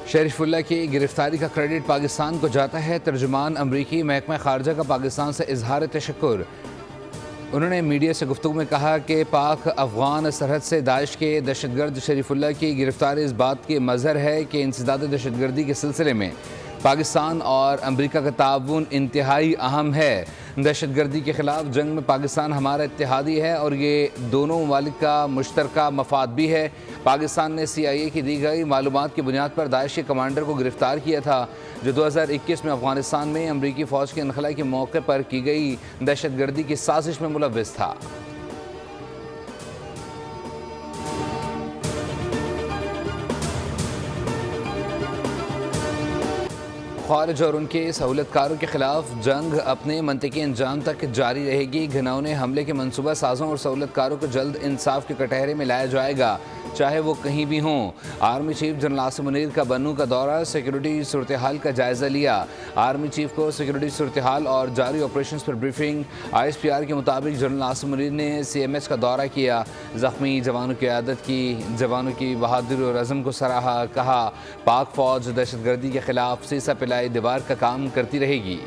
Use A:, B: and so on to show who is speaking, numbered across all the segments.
A: शरीफुल्लाह की गिरफ्तारी का क्रेडिट पाकिस्तान को जाता है। तर्जुमान अमरीकी महकमा खारजा का पाकिस्तान से इजहार तशक्कुर। उन्होंने मीडिया से गुफ्तगू में कहा कि पाक अफगान सरहद से दाइश के दहशतगर्द शरीफुल्लाह की गिरफ्तारी इस बात की मज़हर है कि इंसदाद दहशतगर्दी के सिलसिले में पाकिस्तान और अमरीका का ताउन इंतहाई अहम है। दहशतगर्दी के ख़िलाफ़ जंग में पाकिस्तान हमारा इत्तेहादी है और ये दोनों ममालिक का मुश्तरका मफाद भी है। पाकिस्तान ने CIA की दी गई मालूमात की बुनियाद पर दाइश के कमांडर को गिरफ़्तार किया था, जो 2021 में अफ़गानिस्तान में अमरीकी फ़ौज के इनखला के मौके पर की गई दहशतगर्दी की साजिश में मुलव्विस था। खारिज और उनके सहूलतकारों के खिलाफ जंग अपने मनतकी अंजाम तक जारी रहेगी। घिनौने हमले के मनसूबा साजों और सहूलतकारों को जल्द इंसाफ के कटहरे में लाया जाएगा, चाहे वो कहीं भी हों। Army chief general Asim Munir का बन्नू का दौरा, सिक्योरिटी सूरत हाल का जायजा लिया। आर्मी चीफ को सिक्योरिटी सूरत हाल और जारी ऑपरेशन पर ब्रीफिंग। ISPR के मुताबिक जनरल आसिम मुनीर ने CMH का दौरा किया, जख्मी जवानों की क़यादत की, जवानों की बहादुरी और अज़म को सराहा। कहा पाक फ़ौज दहशतगर्दी के खिलाफ सीसा पिलाई दीवार का काम करती रहेगी।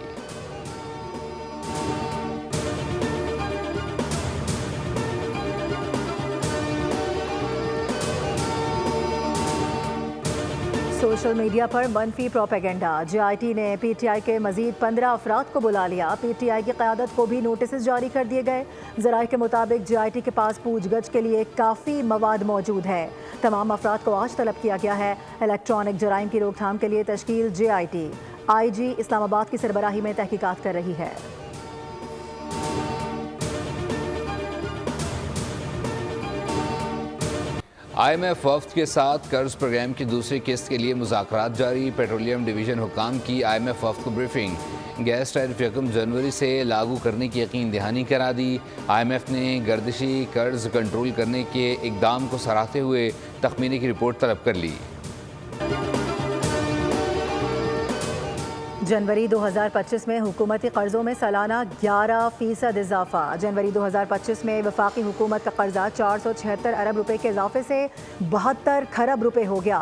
B: सोशल मीडिया पर मनफी प्रोपेगेंडा। JIT ने PTI के मजीद 15 अफराद को बुला लिया। PTI की क़यादत को भी नोटिस जारी कर दिए गए। ज़राए के मुताबिक JIT के पास पूछगछ के लिए काफ़ी मवाद मौजूद है। तमाम अफराद को आज तलब किया गया है। इलेक्ट्रॉनिक जराइम की रोकथाम के लिए तश्कील JIT IG इस्लामाबाद की सरबराही में तहकीकात कर रही है।
A: IMF वफ़द के साथ कर्ज प्रोग्राम की दूसरी किस्त के लिए मुज़ाकरात जारी। पेट्रोलियम डिवीज़न हुकाम की IMF वफ़द को ब्रीफिंग। गैस टैरिफ 1 जनवरी से लागू करने की यकीन दहानी करा दी। IMF ने गर्दिशी कर्ज कंट्रोल करने के इकदाम को सराहते हुए तखमीने की रिपोर्ट तलब कर ली।
B: जनवरी 2025 में हुकूमती कर्जों में सालाना 11% इजाफा। जनवरी 2025 में वफाकी हुकूमत का कर्जा 476 अरब रुपए के इजाफे से 72 खरब रुपए हो गया।